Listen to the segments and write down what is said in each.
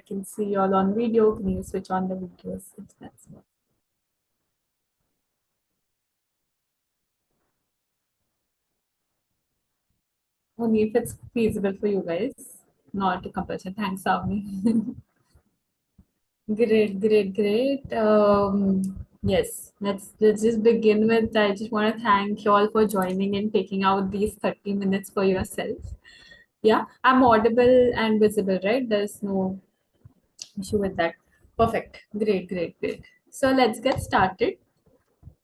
can see you all on video. Can you switch on the videos? That's what. Only if it's feasible for you guys, not a compulsion. Thanks, Avni. Great, great, great. Yes, let's just begin with. I just want to thank you all for joining and taking out these 30 minutes for yourself. Yeah, I'm audible and visible, right? There's no issue with that. Perfect. Great, great, great. So let's get started.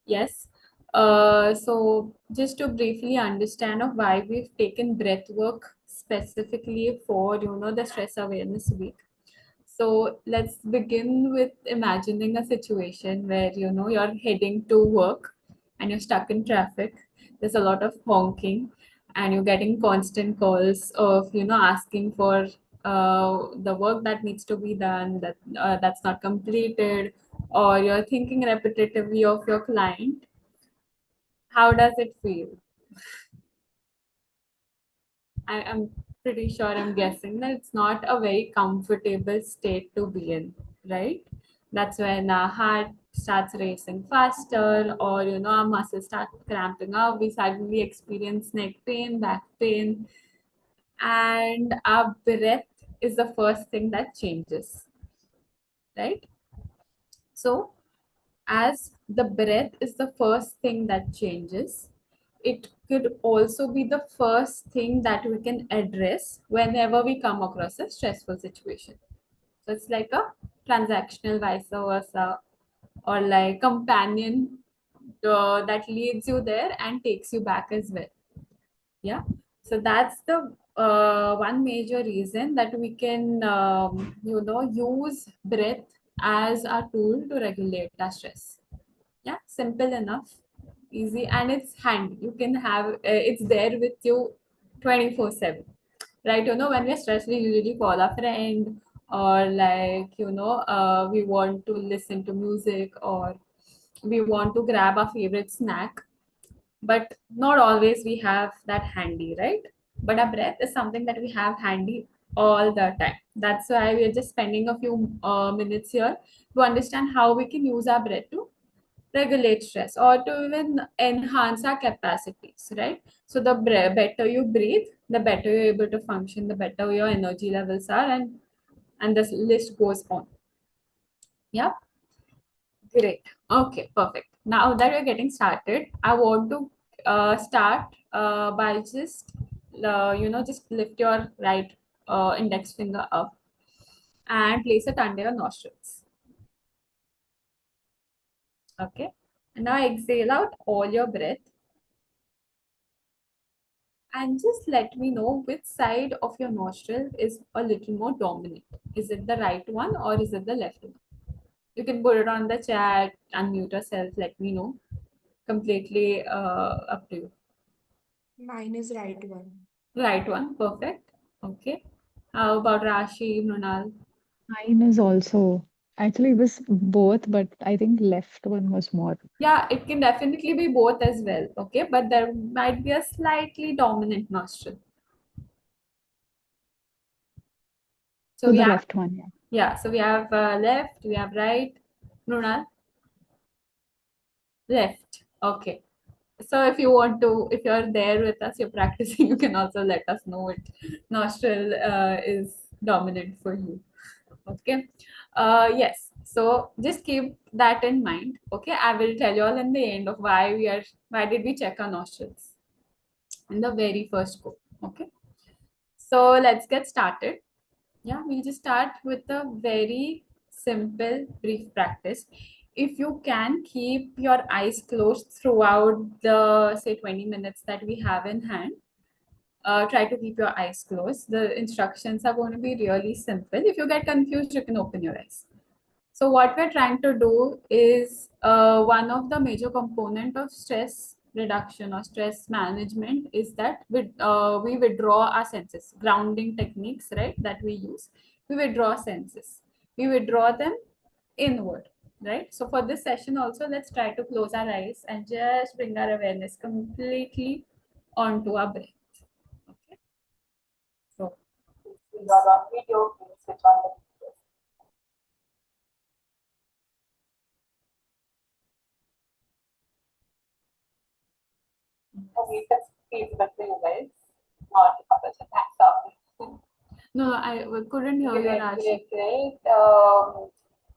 Yes. So just to briefly understand of why we've taken breath work specifically for the Stress Awareness Week. So let's begin with imagining a situation where you're heading to work and you're stuck in traffic. There's a lot of honking, and you're getting constant calls of asking for the work that needs to be done, that's not completed, or you're thinking repetitively of your client. How does it feel? I'm pretty sure, I'm guessing that it's not a very comfortable state to be in, right? That's when our heart starts racing faster, or our muscles start cramping up. We suddenly experience neck pain, back pain, and our breath is the first thing that changes, right? So, as the breath is the first thing that changes, it could also be the first thing that we can address whenever we come across a stressful situation. So it's like a transactional vice versa, or like companion that leads you there and takes you back as well. Yeah. So that's the one major reason that we can, use breath as a tool to regulate our stress. Yeah, simple enough, easy, and it's handy. You can have it's there with you 24/7, right? When we're stressed, we usually call a friend, or like we want to listen to music, or we want to grab our favorite snack, but not always we have that handy, right? But our breath is something that we have handy all the time. That's why we're just spending a few minutes here to understand how we can use our breath to regulate stress or to even enhance our capacities, right? So the better you breathe, the better you're able to function, the better your energy levels are, and this list goes on. Yeah, great. Okay, perfect. Now that we're getting started, I want to start by just just lift your right index finger up and place it under your nostrils. Okay, and now exhale out all your breath. And just let me know which side of your nostril is a little more dominant. Is it the right one or is it the left one? You can put it on the chat, unmute yourself, let me know. Completely up to you. Mine is right one. Right one, perfect. Okay. How about Rashi, Mrunal? Mine is also actually it was both, but I think left one was more Yeah, it can definitely be both as well. Okay, but there might be a slightly dominant nostril. So to we the have, left one, yeah. yeah, so we have left, we have right. Mrunal, left. Okay. So if you're there with us, you're practicing, you can also let us know which nostril is dominant for you. Okay. Yes. So just keep that in mind. Okay. I will tell you all in the end of why did we check our nostrils in the very first go. Okay. So let's get started. Yeah, we'll just start with a very simple, brief practice. If you can keep your eyes closed throughout the, say, 20 minutes that we have in hand, try to keep your eyes closed. The instructions are going to be really simple. If you get confused, you can open your eyes. So what we're trying to do is one of the major component of stress reduction or stress management is that we withdraw our senses, grounding techniques, right, that we use. We withdraw senses. We withdraw them inward, right? So for this session also, let's try to close our eyes and just bring our awareness completely onto our breath. Okay. So, video, please switch on the video. Okay, that's feedback for you guys. Not a person. Thanks, Abhi. No, I couldn't hear you, Great, Rashi. great, great.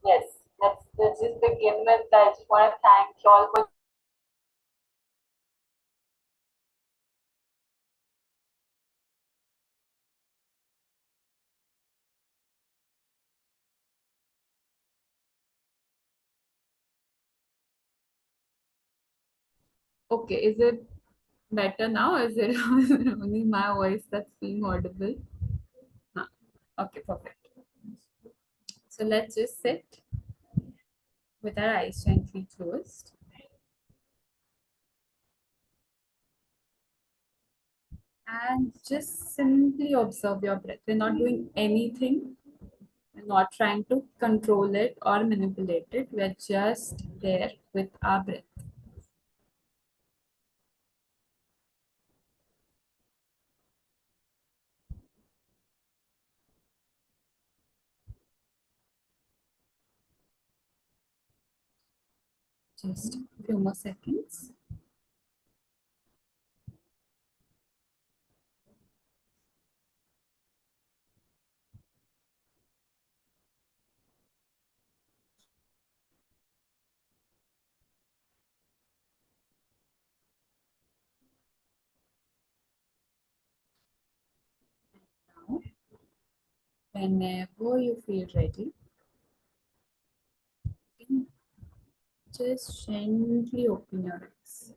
Yes, let's just begin with. I just want to thank you all for Okay, is it better now? Is it only my voice that's being audible? Huh. Okay, perfect. So let's just sit with our eyes gently closed and just simply observe your breath. We're not doing anything. We're not trying to control it or manipulate it. We're just there with our breath. Just a few more seconds. Now, whenever you feel ready, you can just gently open your eyes.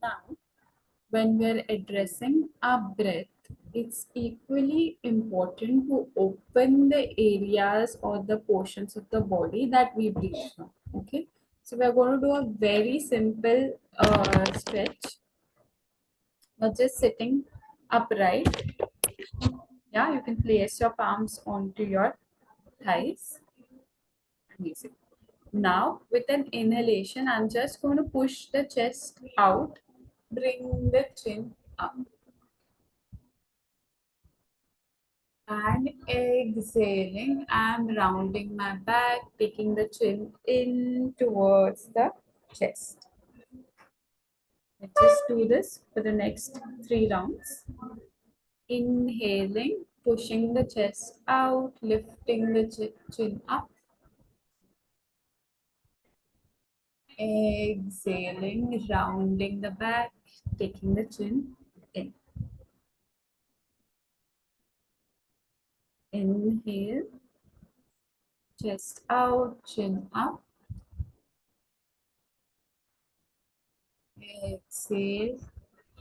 Now, when we're addressing our breath, it's equally important to open the areas or the portions of the body that we breathe from. Okay, so we're going to do a very simple stretch. Not just sitting upright. Yeah, you can place your palms onto your thighs. Amazing. Now, with an inhalation, I'm just going to push the chest out, bring the chin up. And exhaling, I'm rounding my back, taking the chin in towards the chest. Let's just do this for the next 3 rounds. Inhaling, pushing the chest out, lifting the chin up. Exhaling, rounding the back, taking the chin in. Inhale, chest out, chin up. Exhale,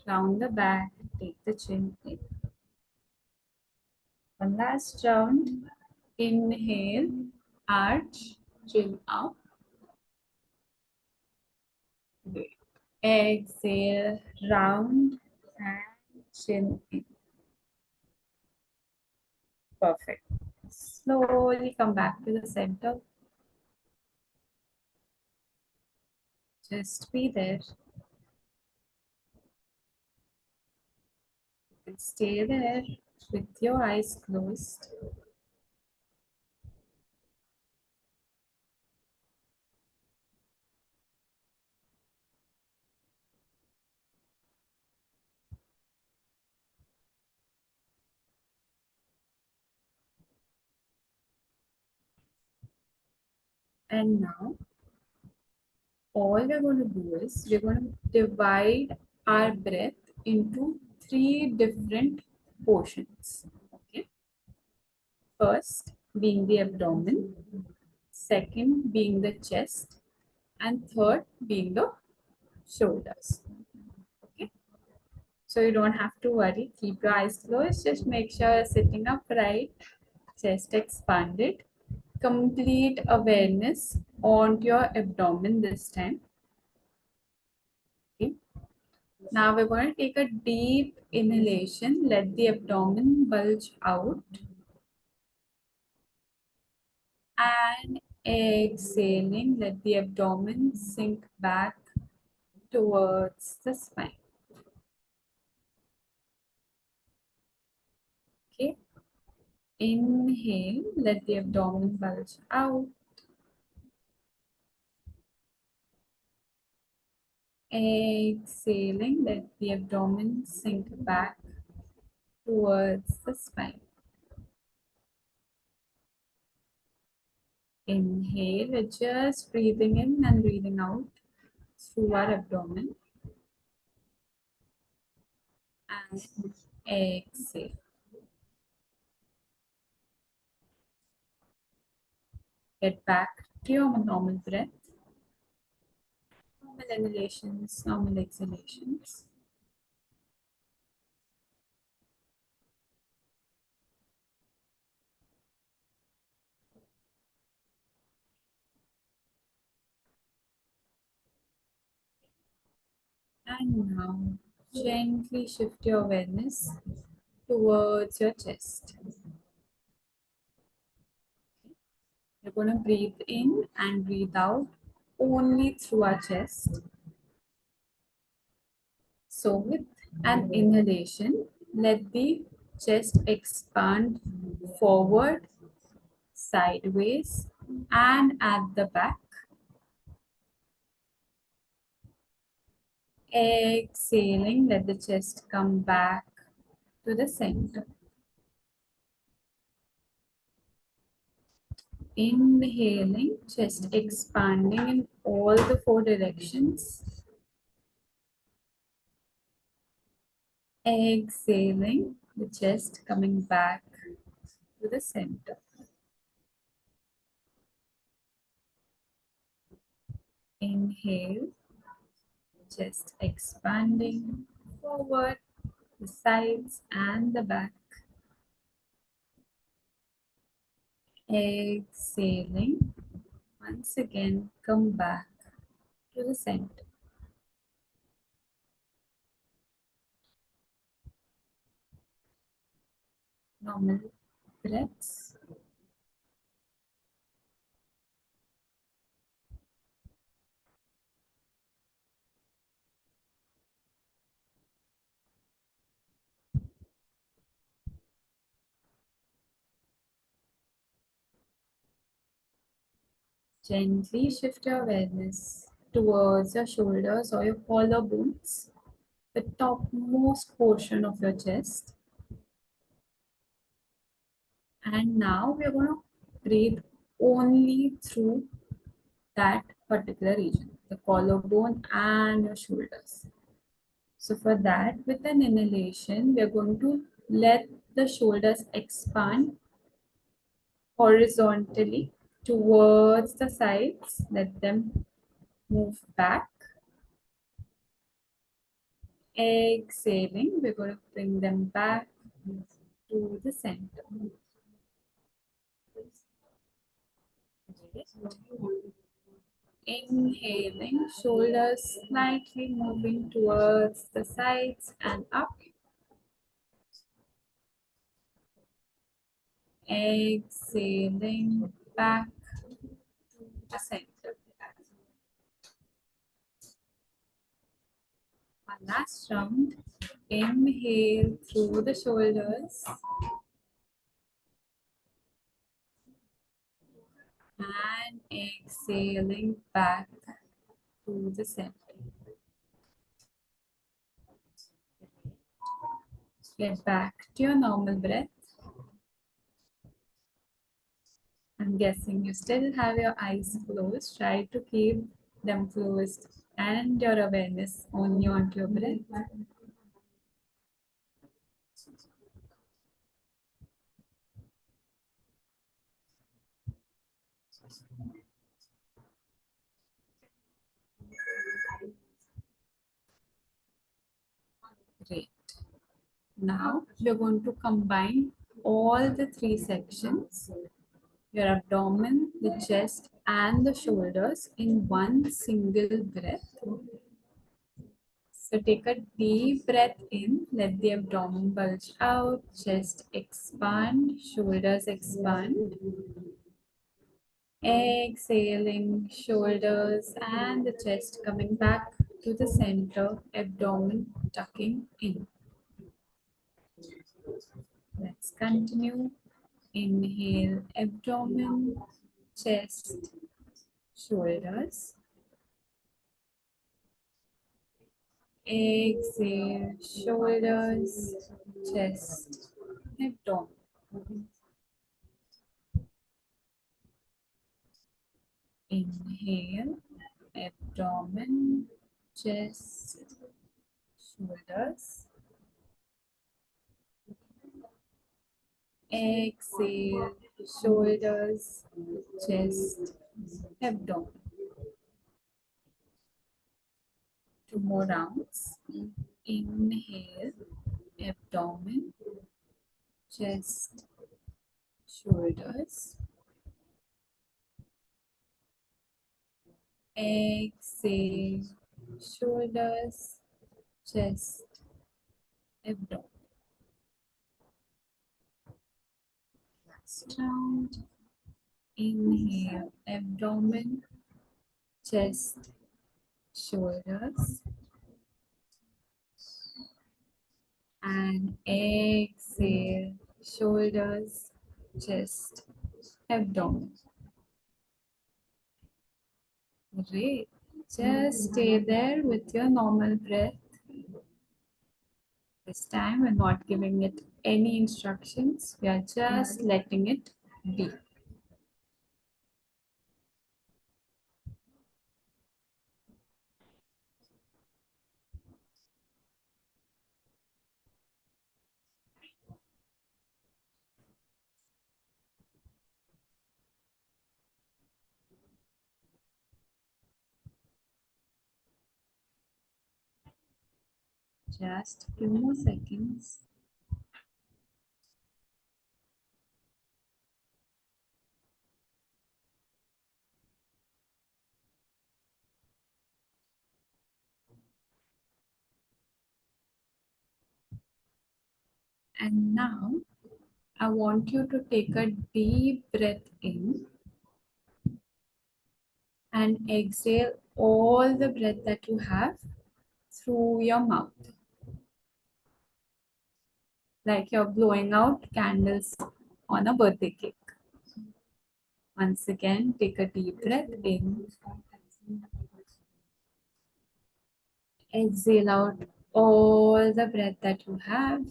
round the back, take the chin in. One last round. Inhale, arch, chin up. Good. Exhale, round and chin in. Perfect. Slowly come back to the center. Just be there. And stay there with your eyes closed. And now, all we're going to do is we're going to divide our breath into 3 different portions. Okay. First being the abdomen, second being the chest, and third being the shoulders. Okay. So you don't have to worry. Keep your eyes closed. Just make sure you're sitting upright, chest expanded. Complete awareness on your abdomen this time. Okay. Now we're going to take a deep inhalation. Let the abdomen bulge out. And exhaling, let the abdomen sink back towards the spine. Okay. Inhale, let the abdomen bulge out. Exhaling, let the abdomen sink back towards the spine. Inhale, we're just breathing in and breathing out through our abdomen. And exhale. Get back to your normal breath. Normal inhalations, normal exhalations. And now gently shift your awareness towards your chest. You're going to breathe in and breathe out only through our chest. So with an inhalation, let the chest expand forward, sideways, and at the back. Exhaling, let the chest come back to the center. Inhaling, chest expanding in all the four directions. Exhaling, the chest coming back to the center. Inhale, chest expanding forward, the sides and the back. Exhaling, once again come back to the center. Normal breaths. Gently shift your awareness towards your shoulders or your collarbones, the topmost portion of your chest. And now we're going to breathe only through that particular region, the collarbone and your shoulders. So for that, with an inhalation, we're going to let the shoulders expand horizontally towards the sides. Let them move back. Exhaling, we're going to bring them back to the center. Inhaling, shoulders slightly moving towards the sides and up. Exhaling back to the center. One last round. Inhale through the shoulders. And exhaling back to the center. Get back to your normal breath. I'm guessing you still have your eyes closed. Try to keep them closed and your awareness only onto your breath. Great. Now we're going to combine all the three sections, your abdomen, the chest, and the shoulders in one single breath. So take a deep breath in, let the abdomen bulge out, chest expand, shoulders expand. Exhaling, shoulders and the chest coming back to the center, abdomen tucking in. Let's continue. Inhale, abdomen, chest, shoulders. Exhale, shoulders, chest, abdomen. Inhale, abdomen, chest, shoulders. Exhale, shoulders, chest, abdomen. Two more rounds. Inhale, abdomen, chest, shoulders. Exhale, shoulders, chest, abdomen. Last round. Inhale, abdomen, chest, shoulders. And exhale, shoulders, chest, abdomen. Great. Just stay there with your normal breath. This time we're not giving it any instructions. We are just letting it be. Just few more seconds. And now I want you to take a deep breath in and exhale all the breath that you have through your mouth. Like you're blowing out candles on a birthday cake. Once again, take a deep breath in. Exhale out all the breath that you have.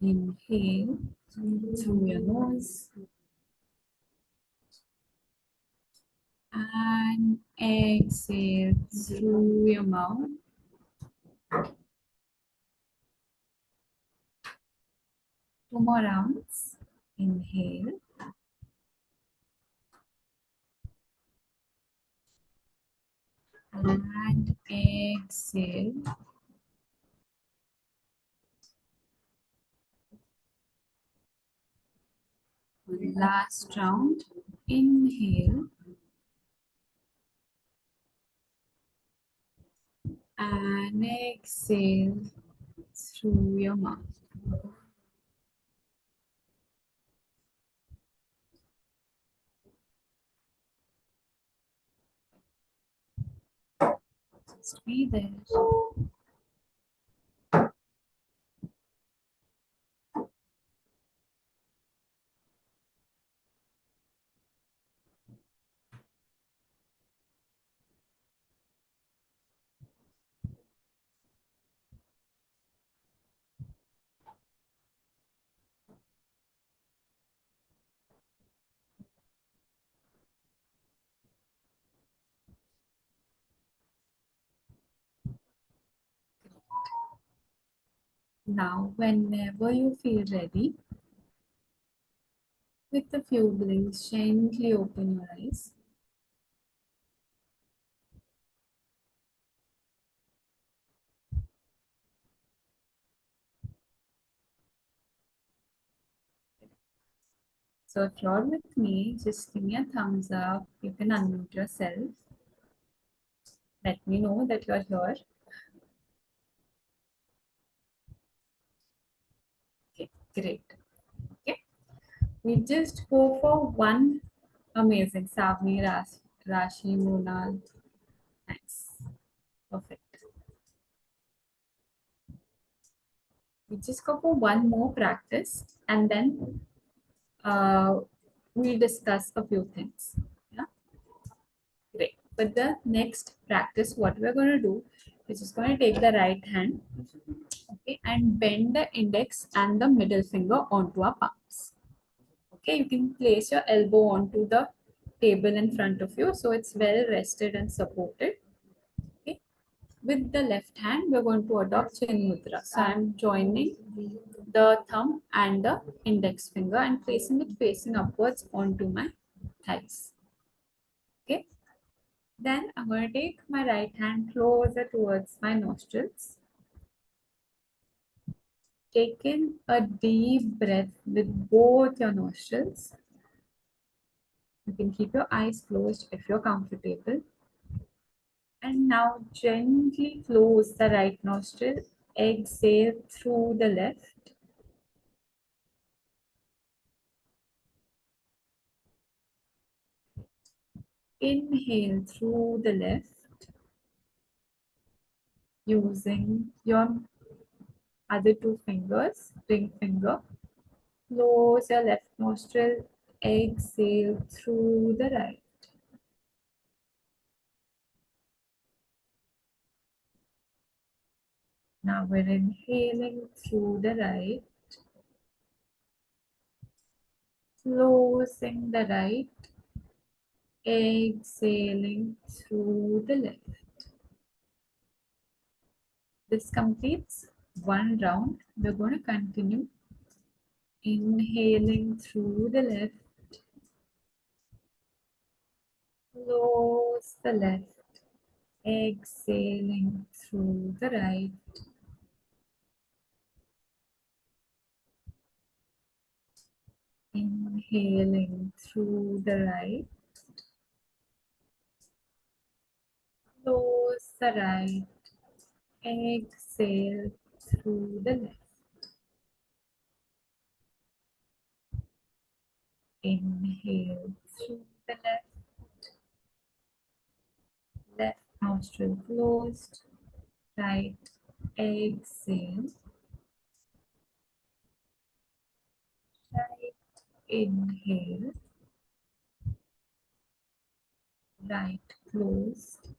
Inhale through your nose. And exhale through your mouth. Two more rounds. Inhale. And exhale. One last round. Inhale. And exhale through your mouth. Just be there. Now, whenever you feel ready, with a few blinks, gently open your eyes. So if you're with me, just give me a thumbs up. You can unmute yourself. Let me know that you're here. Okay, great. Okay, we just go for one amazing. Savni, Rashi, Monal. Thanks. Perfect. We just go for one more practice and then we'll discuss a few things. Yeah, great. But the next practice, what we're going to do is just going to take the right hand, okay, and bend the index and the middle finger onto our palms. Okay, you can place your elbow onto the table in front of you so it's well rested and supported. Okay, with the left hand, we're going to adopt Chin Mudra. So I'm joining the thumb and the index finger and placing it facing upwards onto my thighs. Okay. Then I'm going to take my right hand closer towards my nostrils. Take in a deep breath with both your nostrils. You can keep your eyes closed if you're comfortable. And now gently close the right nostril. Exhale through the left. Inhale through the left using your other two fingers, ring finger. Close your left nostril. Exhale through the right. Now we're inhaling through the right, closing the right, exhaling through the left. This completes one round. We're going to continue inhaling through the left, close the left, exhaling through the right. Inhaling through the right, close the right, exhale through the left. Inhale through the left nostril closed, right, exhale, right, inhale, right, closed,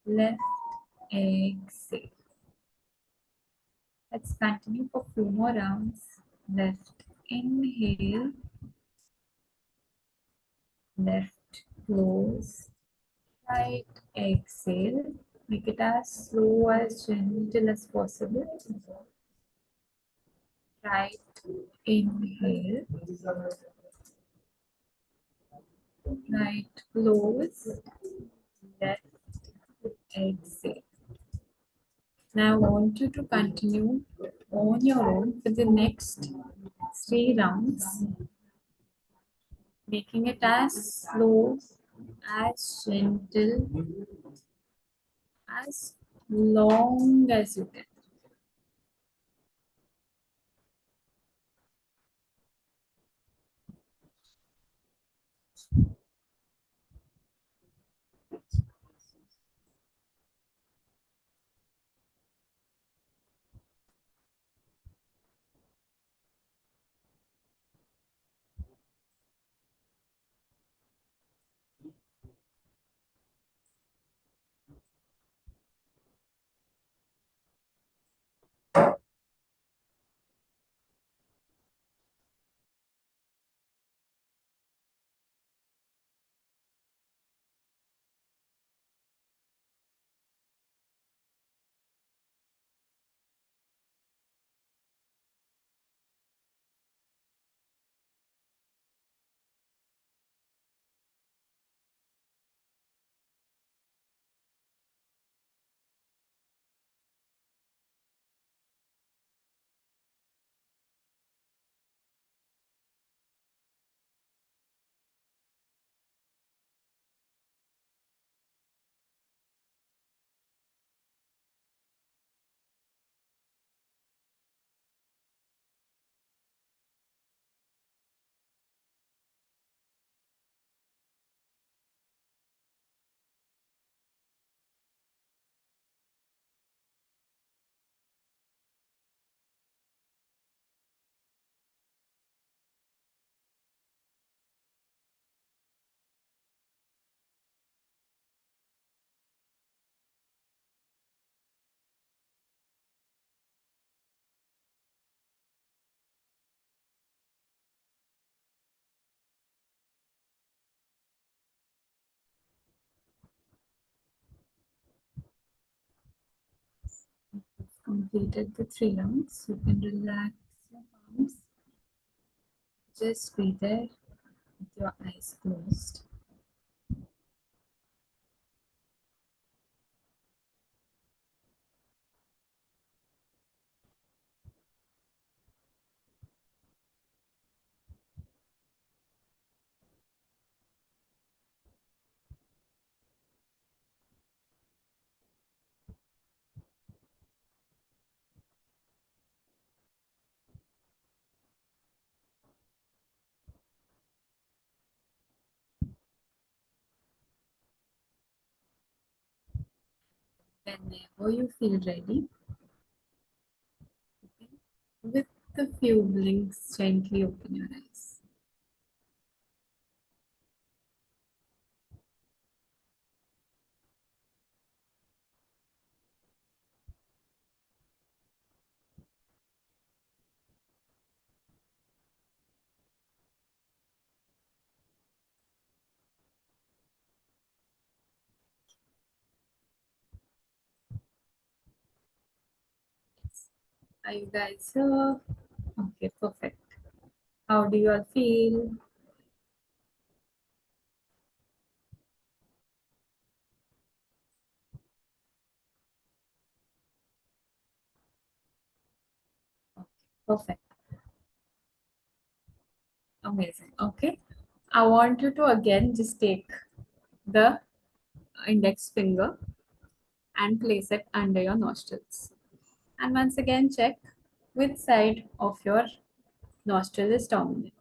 left, exhale. Let's continue for few more rounds. Left, inhale, left, close, right, exhale. Make it as slow, as gentle as possible. Right, inhale, right, close, left, exhale. Now I want you to continue on your own for the next 3 rounds, making it as slow, as gentle, as long as you can. completed the 3 rounds, you can relax your palms. Just be there with your eyes closed. Whenever you feel ready, with a few blinks, gently open your eyes. Are you guys here? Okay, perfect. How do you all feel? Okay, perfect. Amazing. Okay. I want you to again just take the index finger and place it under your nostrils. And once again, check which side of your nostril is dominant,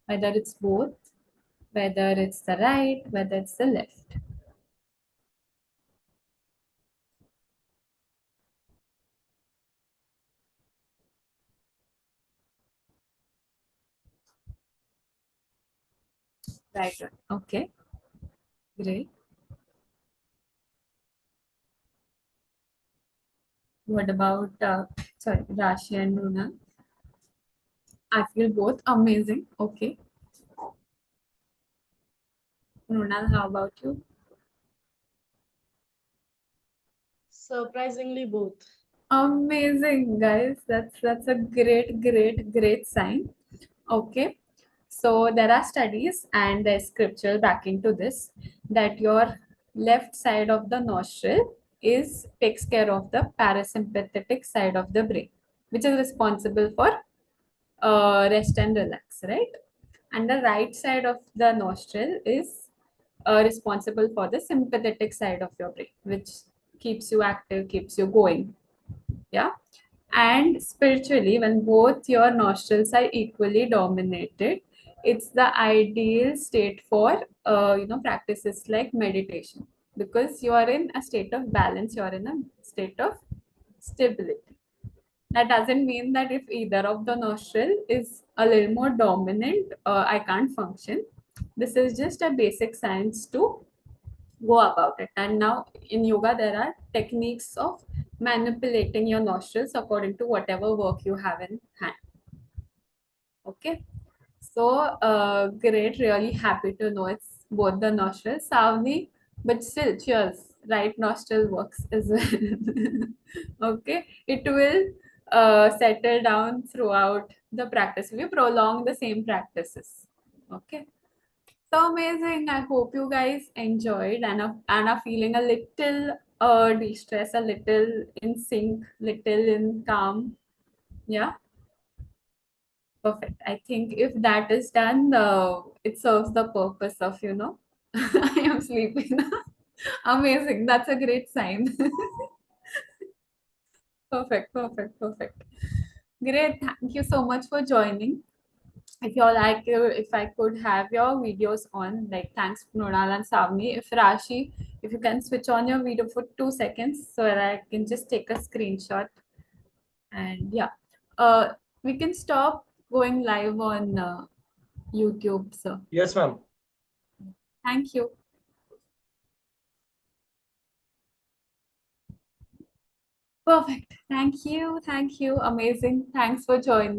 whether it's both, whether it's the right, whether it's the left. Right one. Okay, great. What about, sorry, Rashi and Runa? I feel both amazing. Okay. Runal, how about you? Surprisingly both. Amazing, guys. That's a great sign. Okay. So there are studies and there's scripture backing to this that your left side of the nostril is takes care of the parasympathetic side of the brain, which is responsible for rest and relax, right? And the right side of the nostril is responsible for the sympathetic side of your brain, which keeps you active, keeps you going. Yeah. And spiritually, when both your nostrils are equally dominated, it's the ideal state for practices like meditation, because you are in a state of balance, you are in a state of stability. That doesn't mean that if either of the nostril is a little more dominant, I can't function. This is just a basic science to go about it. And now in yoga, there are techniques of manipulating your nostrils according to whatever work you have in hand. Okay. So great, really happy to know it's both the nostrils. Savni, but still, cheers. Right nostril works as well. Okay, it will settle down throughout the practice. We prolong the same practices. Okay, so amazing. I hope you guys enjoyed and are feeling a little de-stress, a little in sync, little in calm. Yeah. Perfect. I think if that is done, it serves the purpose of, I am sleeping. Amazing. That's a great sign. Perfect. Great. Thank you so much for joining. If you're like, if I could have your videos on, like, thanks, Nodal and Savni. If Rashi, if you can switch on your video for 2 seconds so that I can just take a screenshot. And yeah, uh, we can stop going live on YouTube, sir. Yes, ma'am. Thank you. Perfect. Thank you. Amazing. Thanks for joining.